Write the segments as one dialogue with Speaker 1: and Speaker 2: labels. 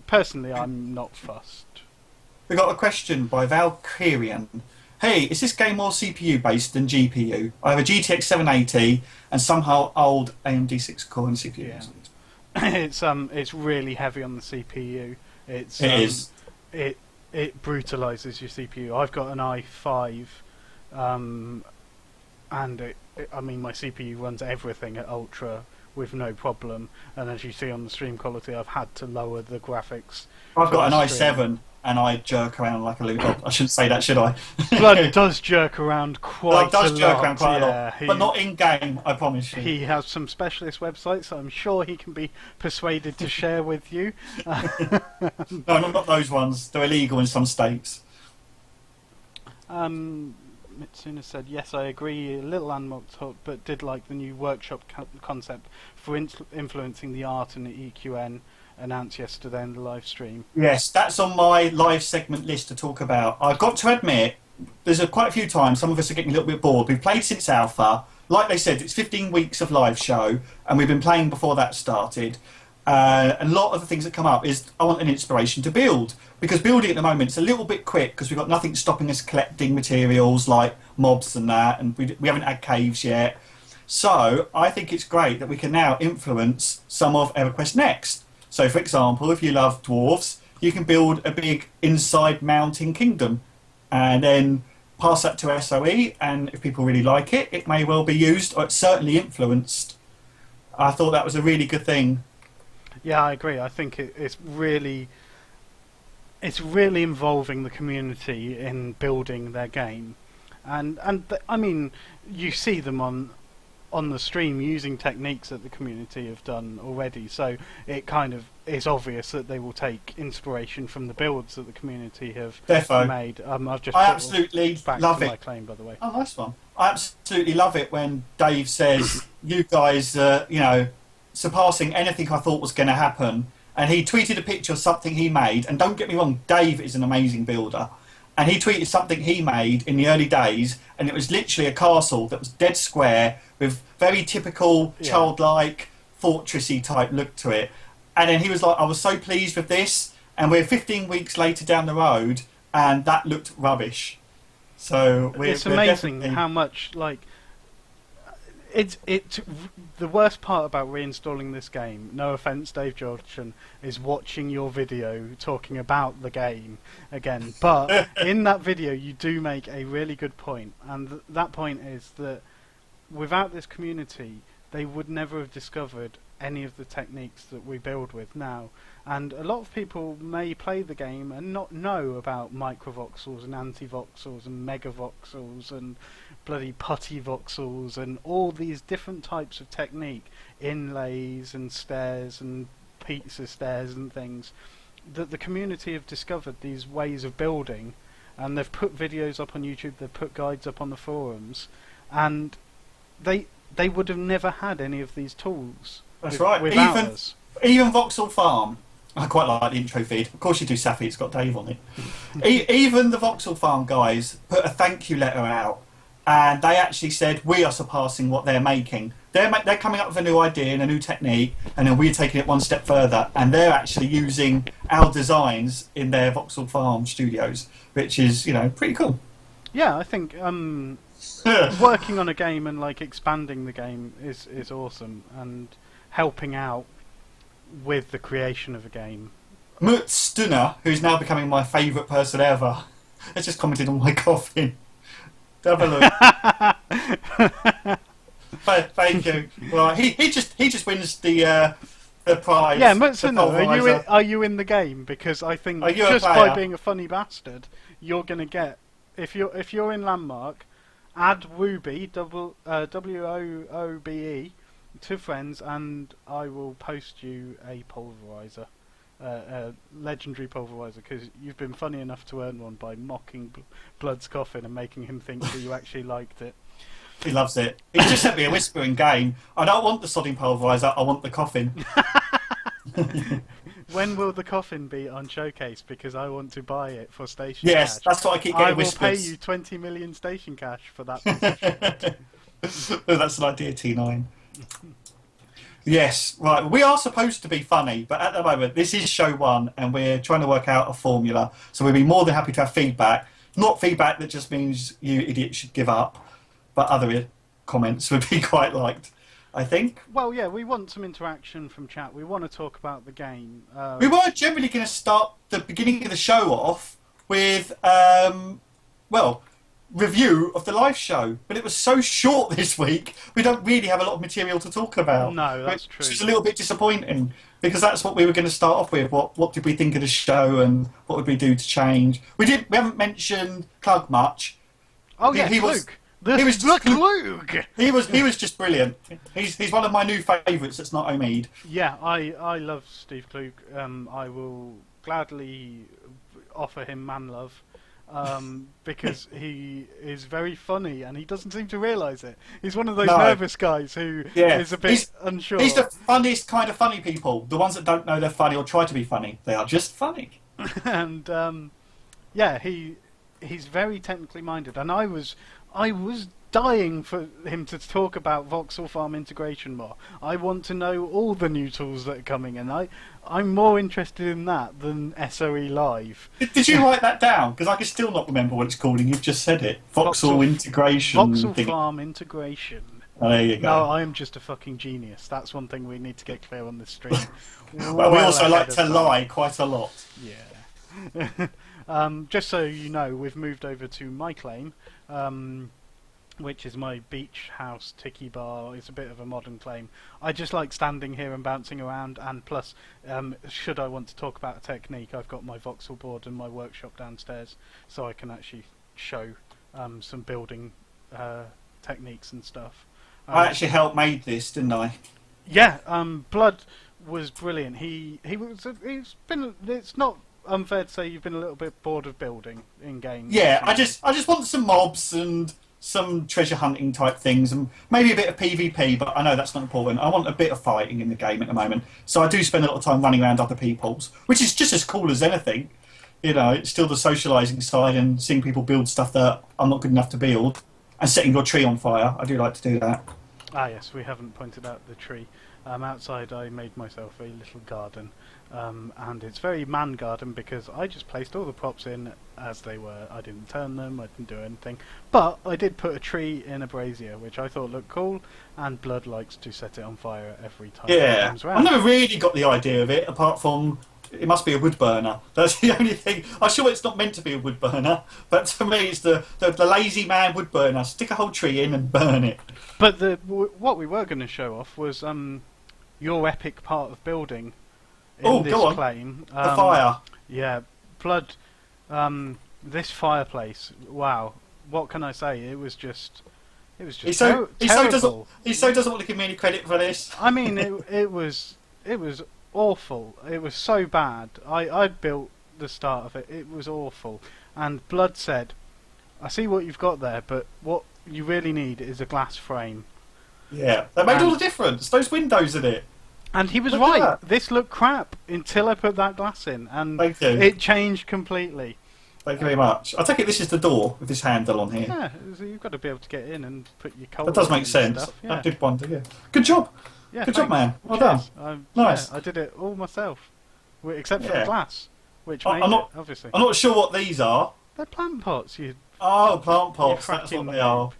Speaker 1: personally, I'm not fussed.
Speaker 2: We got a question by Valkyrian. Hey, is this game more CPU based than GPU? I have a GTX 780 and somehow old AMD 6 core and CPU.
Speaker 1: Yeah. It's really heavy on the CPU. It's
Speaker 2: It is.
Speaker 1: it brutalizes your CPU. I've got an i5, and I mean my CPU runs everything at ultra with no problem. And as you see on the stream quality, I've had to lower the graphics.
Speaker 2: I've got an
Speaker 1: stream.
Speaker 2: i7 and I jerk around like a loot. I shouldn't say that, should I?
Speaker 1: Blood does jerk around quite a lot.
Speaker 2: But not in game, I promise you.
Speaker 1: He has some specialist websites that I'm sure he can be persuaded to share with you.
Speaker 2: No, not those ones. They're illegal in some states.
Speaker 1: Mitsuna said, yes, I agree, a little unlocked, but did like the new workshop concept for influencing the art and the EQN announced yesterday in the live stream.
Speaker 2: Yes, that's on my live segment list to talk about. I've got to admit, there's quite a few times some of us are getting a little bit bored. We've played since Alpha. Like they said, it's 15 weeks of live show, and we've been playing before that started. A lot of the things that come up is I want an inspiration to build, because building at the moment is a little bit quick because we've got nothing stopping us collecting materials like mobs and that, and we haven't had caves yet. So I think it's great that we can now influence some of EverQuest Next. So for example, if you love dwarves, you can build a big inside mountain kingdom and then pass that to SOE, and if people really like it, it may well be used, or it's certainly influenced. I thought that was a really good thing.
Speaker 1: Yeah, I agree. I think it's really involving the community in building their game, and I mean, you see them on the stream using techniques that the community have done already. So it kind of is obvious that they will take inspiration from the builds that the community have made. I've just
Speaker 2: I absolutely
Speaker 1: back
Speaker 2: love
Speaker 1: to
Speaker 2: it.
Speaker 1: my claim, by the way.
Speaker 2: Oh, nice one. I absolutely love it when Dave says, "You guys, surpassing anything I thought was going to happen." And he tweeted a picture of something he made. And don't get me wrong, Dave is an amazing builder. And he tweeted something he made in the early days, and it was literally a castle that was dead square with very typical childlike fortressy type look to it. And then he was like, "I was so pleased with this," and we're 15 weeks later down the road, and that looked rubbish. So
Speaker 1: it's amazing how much It's the worst part about reinstalling this game, no offence Dave Georgian, is watching your video talking about the game again. But in that video you do make a really good point, and that point is that without this community they would never have discovered any of the techniques that we build with now. And a lot of people may play the game and not know about microvoxels and antivoxels and megavoxels and bloody putty voxels and all these different types of technique, inlays and stairs and pizza stairs and things, that the community have discovered these ways of building, and they've put videos up on YouTube, they've put guides up on the forums, and they would have never had any of these tools.
Speaker 2: That's right.
Speaker 1: Without us.
Speaker 2: Even Vauxhall Farm. I quite like the intro feed. Of course you do, Safi. It's got Dave on it. Even the Vauxhall Farm guys put a thank you letter out, and they actually said we are surpassing what they're making. They're coming up with a new idea and a new technique, and then we're taking it one step further, and they're actually using our designs in their Vauxhall Farm studios, which is, pretty cool.
Speaker 1: Yeah, I think working on a game and expanding the game is awesome, and helping out with the creation of a game.
Speaker 2: Mutstunner, who's now becoming my favourite person ever, has just commented on my coffin. Have a look. Thank you. Well, he just wins the prize.
Speaker 1: Yeah, Mutstunner, are you in the game? Because I think just by being a funny bastard, you're going to get, if you're in Landmark, add Woobe, WOOBE, to friends, and I will post you a pulverizer, a legendary pulverizer, because you've been funny enough to earn one by mocking Blood's coffin and making him think that you actually liked it.
Speaker 2: He loves it. He just sent me a whispering game. I don't want the sodding pulverizer, I want the coffin.
Speaker 1: When will the coffin be on Showcase? Because I want to buy it for station cash.
Speaker 2: Yes, that's what I keep getting whispers.
Speaker 1: I will pay you 20 million station cash for that position.
Speaker 2: That's an idea, T9. Yes, right. We are supposed to be funny, but at the moment, this is show one, and we're trying to work out a formula. So we'd be more than happy to have feedback. Not feedback that just means you idiots should give up, but other comments would be quite liked, I think.
Speaker 1: Well, yeah, we want some interaction from chat. We want to talk about the game.
Speaker 2: We were generally going to start the beginning of the show off with, well, review of the live show, but it was so short this week, we don't really have a lot of material to talk about.
Speaker 1: No, that's true.
Speaker 2: Which is a little bit disappointing, because that's what we were going to start off with. What did we think of the show, and what would we do to change? We haven't mentioned Clug much.
Speaker 1: Oh yeah,
Speaker 2: he was
Speaker 1: Luke.
Speaker 2: He was just brilliant. He's one of my new favourites that's not Omid.
Speaker 1: Yeah, I love Steve Klug. I will gladly offer him man love. Because he is very funny and he doesn't seem to realise it. He's one of those nervous guys who is a bit unsure.
Speaker 2: He's the funniest kind of funny people. The ones that don't know they're funny or try to be funny. They are just funny.
Speaker 1: And yeah, he's very technically minded. And I was dying for him to talk about Voxel Farm integration more. I want to know all the new tools that are coming, and I'm more interested in that than SOE Live.
Speaker 2: Did you write that down? Because I can still not remember what it's called, and you've just said it. Voxel integration.
Speaker 1: Voxel Farm integration.
Speaker 2: Oh, there you go.
Speaker 1: No, I am just a fucking genius. That's one thing we need to get clear on this stream.
Speaker 2: Well, we also like to lie quite a lot.
Speaker 1: Yeah. Just so you know, we've moved over to my claim. Which is my beach house tiki bar. It's a bit of a modern claim. I just like standing here and bouncing around, and plus, should I want to talk about a technique, I've got my voxel board and my workshop downstairs, so I can actually show some building techniques and stuff.
Speaker 2: I actually helped made this, didn't I?
Speaker 1: Yeah, Blood was brilliant. He's been. It's not unfair to say you've been a little bit bored of building in game.
Speaker 2: Yeah, I just want some mobs and some treasure hunting type things, and maybe a bit of PvP, but I know that's not important. I want a bit of fighting in the game at the moment, so I do spend a lot of time running around other people's, which is just as cool as anything. You know, it's still the socialising side and seeing people build stuff that I'm not good enough to build, and setting your tree on fire. I do like to do that.
Speaker 1: Ah yes, we haven't pointed out the tree. Outside I made myself a little garden, and it's very man garden because I just placed all the props in as they were. I didn't turn them, I didn't do anything, but I did put a tree in a brazier, which I thought looked cool, and Blood likes to set it on fire every time it comes round.
Speaker 2: I've never really got the idea of it, apart from it must be a wood burner. That's the only thing. I'm sure it's not meant to be a wood burner, but to me it's the lazy man wood burner. Stick a whole tree in and burn it.
Speaker 1: But what we were going to show off was your epic part of building in this
Speaker 2: go on.
Speaker 1: claim.
Speaker 2: The fire.
Speaker 1: Yeah, Blood. This fireplace. Wow, what can I say? It was just
Speaker 2: He so
Speaker 1: terrible.
Speaker 2: doesn't want to give me any credit for this.
Speaker 1: I mean, it was awful. It was so bad. I built the start of it. It was awful. And Blood said, "I see what you've got there, but what you really need is a glass frame."
Speaker 2: Yeah, that made all the difference. Those windows in it.
Speaker 1: And he was
Speaker 2: Look
Speaker 1: right.
Speaker 2: at that.
Speaker 1: This looked crap until I put that glass in, and
Speaker 2: Thank you.
Speaker 1: it changed completely.
Speaker 2: Thank you very much. I take it this is the door with this handle on here.
Speaker 1: Yeah, so you've got to be able to get in and put your coal.
Speaker 2: That does
Speaker 1: in
Speaker 2: make
Speaker 1: and
Speaker 2: sense.
Speaker 1: stuff.
Speaker 2: I
Speaker 1: Yeah.
Speaker 2: did wonder, yeah. Good job.
Speaker 1: Yeah,
Speaker 2: Good job,
Speaker 1: thanks.
Speaker 2: man. Well done.
Speaker 1: Cheers.
Speaker 2: Nice.
Speaker 1: Yeah, I did it all myself, except for
Speaker 2: Yeah.
Speaker 1: the glass, which
Speaker 2: I'm
Speaker 1: made
Speaker 2: not-
Speaker 1: it, obviously.
Speaker 2: I'm not sure what these are.
Speaker 1: They're plant pots. You.
Speaker 2: Oh, plant pots.
Speaker 1: You
Speaker 2: That's what
Speaker 1: fracking
Speaker 2: they are.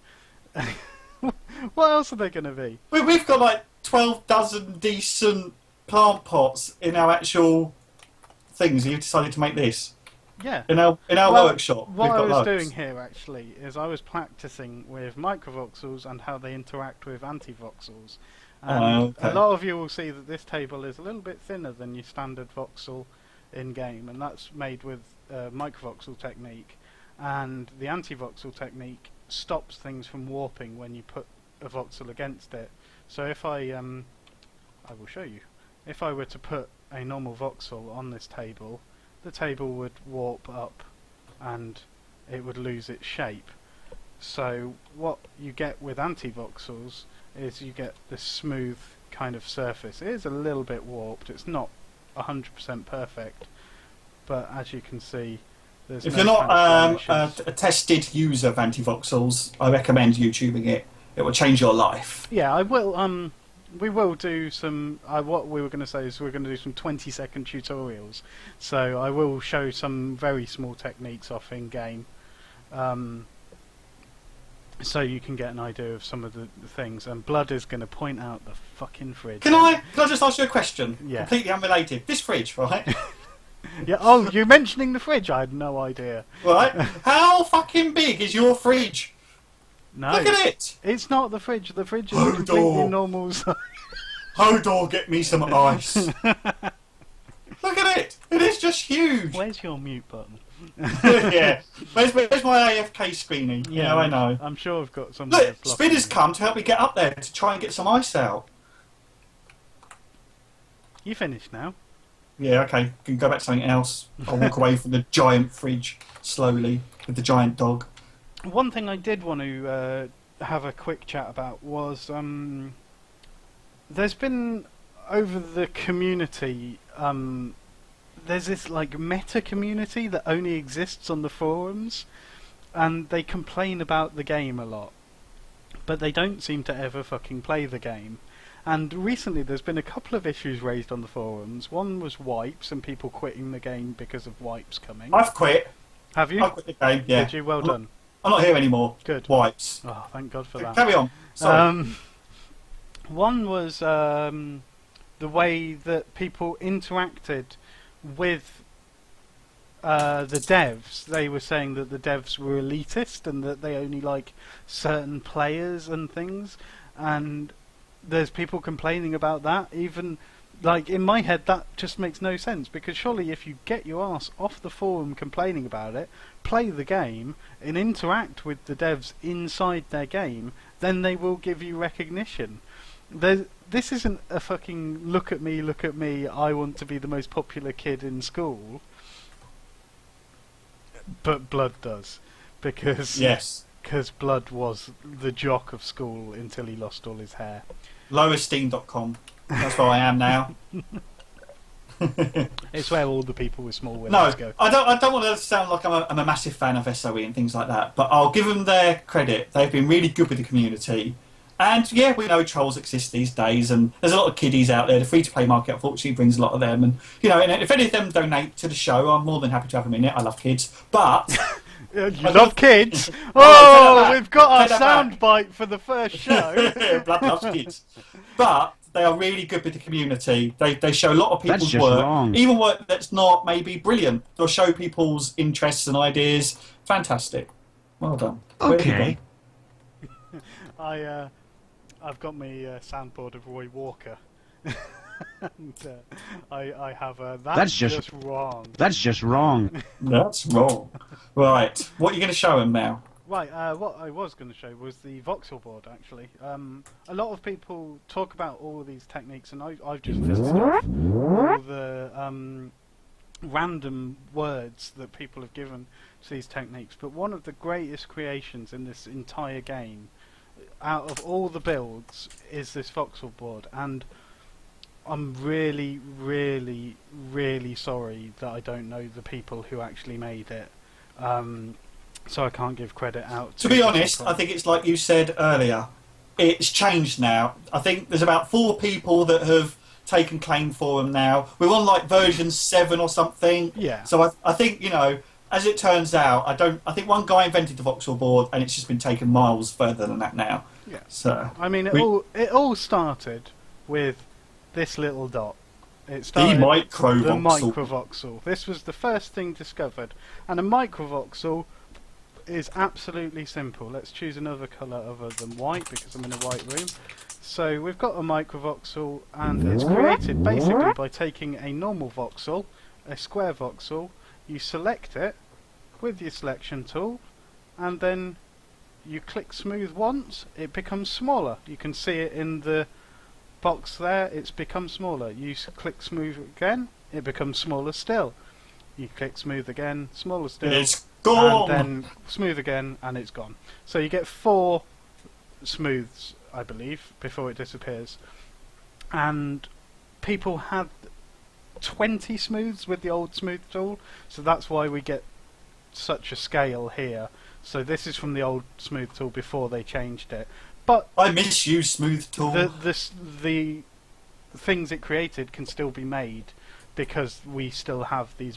Speaker 1: What else are they going to be?
Speaker 2: We've got like 12 dozen decent plant pots in our actual things. You've decided to make this
Speaker 1: Yeah.
Speaker 2: in our
Speaker 1: Well,
Speaker 2: workshop.
Speaker 1: What
Speaker 2: We've
Speaker 1: I
Speaker 2: got
Speaker 1: was
Speaker 2: loads.
Speaker 1: doing here actually is I was practicing with microvoxels and how they interact with antivoxels. And
Speaker 2: okay.
Speaker 1: a lot of you will see that this table is a little bit thinner than your standard voxel in game, and that's made with microvoxel technique. And the antivoxel technique stops things from warping when you put a voxel against it. So if I will show you. If I were to put a normal voxel on this table, the table would warp up and it would lose its shape. So what you get with anti-voxels is you get this smooth kind of surface. It is a little bit warped, it's not 100% perfect, but as you can see, there's
Speaker 2: If
Speaker 1: no
Speaker 2: you're not
Speaker 1: transformations.
Speaker 2: a tested user of antivoxels, I recommend YouTubing it. It will change your life.
Speaker 1: Yeah, I will We will do some. What we were going to say is we're going to do some 20-second tutorials. So I will show some very small techniques off in game, so you can get an idea of some of the things. And Blood is going to point out the fucking fridge.
Speaker 2: Can I just ask you a question?
Speaker 1: Yeah.
Speaker 2: Completely unrelated. This fridge, right?
Speaker 1: Yeah. Oh, you mentioning the fridge? I had no idea.
Speaker 2: Right. How fucking big is your fridge?
Speaker 1: No.
Speaker 2: Look at it.
Speaker 1: It's not the fridge. The fridge is
Speaker 2: Hold
Speaker 1: completely
Speaker 2: on.
Speaker 1: normal size.
Speaker 2: Hodor, get me some ice. Look at it. It is just huge.
Speaker 1: Where's your mute button?
Speaker 2: Yeah. Where's my AFK screening? Yeah, I know.
Speaker 1: I'm sure I've got something.
Speaker 2: Look, Spinner's come to help me get up there to try and get some ice out.
Speaker 1: You finished now?
Speaker 2: Yeah, okay. Can go back to something else. I'll walk away from the giant fridge slowly with the giant dog.
Speaker 1: One thing I did want to have a quick chat about was there's been over the community. There's this like meta community that only exists on the forums, and they complain about the game a lot, but they don't seem to ever fucking play the game. And recently there's been a couple of issues raised on the forums. One was wipes and people quitting the game because of wipes coming.
Speaker 2: I've quit.
Speaker 1: Have you?
Speaker 2: I've quit the game, yeah.
Speaker 1: Did you? Well done.
Speaker 2: I'm not here anymore.
Speaker 1: Good.
Speaker 2: Wipes.
Speaker 1: Oh, thank God for that.
Speaker 2: Carry on. Sorry.
Speaker 1: One was the way that people interacted with the devs. They were saying that the devs were elitist and that they only like certain players and things. And there's people complaining about that. Even like in my head, that just makes no sense, because surely if you get your ass off the forum complaining about it, play the game and interact with the devs inside their game, then they will give you recognition. This isn't a fucking look at me, I want to be the most popular kid in school. But Blood does, because because Blood was the jock of school until he lost all his hair.
Speaker 2: Lowersteam.com. That's where I am now.
Speaker 1: It's where all the people with small willies go.
Speaker 2: I don't want to sound like I'm a massive fan of SOE and things like that, but I'll give them their credit. They've been really good with the community. And yeah, we know trolls exist these days, and there's a lot of kiddies out there. The free-to-play market, unfortunately, brings a lot of them. And you know, and if any of them donate to the show, I'm more than happy to have them in it. I love kids, but
Speaker 1: you love kids. Oh, we've got our soundbite for the first show.
Speaker 2: Blood loves kids, but they are really good with the community. They show a lot of people's work, even work that's not maybe brilliant. They'll show people's interests and ideas. Fantastic. Well done.
Speaker 3: Okay.
Speaker 1: I've got my soundboard of Roy Walker. And, I have that's just wrong.
Speaker 3: That's just wrong.
Speaker 2: That's wrong. Right. What are you going to show them now?
Speaker 1: Right, what I was going to show was the voxel board, actually. A lot of people talk about all of these techniques, and I've just listed off all the random words that people have given to these techniques. But one of the greatest creations in this entire game, out of all the builds, is this voxel board. And I'm really, really, really sorry that I don't know the people who actually made it. So I can't give credit out.
Speaker 2: To be honest, I think it's like you said earlier. It's changed now. I think there's about 4 people that have taken claim for them now. We're on like version 7 or something.
Speaker 1: Yeah.
Speaker 2: So I think, you know, as it turns out, I think one guy invented the voxel board, and it's just been taken miles further than that now.
Speaker 1: Yeah.
Speaker 2: So
Speaker 1: I mean, it all started with this little dot. It
Speaker 2: the
Speaker 1: started
Speaker 2: microvoxel.
Speaker 1: microvoxel. This was the first thing discovered, and a microvoxel is absolutely simple. Let's choose another colour other than white, because I'm in a white room. So we've got a microvoxel, and it's created basically by taking a normal voxel, a square voxel, you select it with your selection tool, and then you click smooth once, it becomes smaller. You can see it in the box there, it's become smaller. You click smooth again, it becomes smaller still. You click smooth again, smaller still.
Speaker 2: It's gone!
Speaker 1: And then smooth again, and it's gone. So you get 4 smooths, I believe, before it disappears. And people had 20 smooths with the old smooth tool, so that's why we get such a scale here. So this is from the old smooth tool before they changed it. But
Speaker 2: I miss you, Smooth Tool.
Speaker 1: the things it created can still be made because we still have these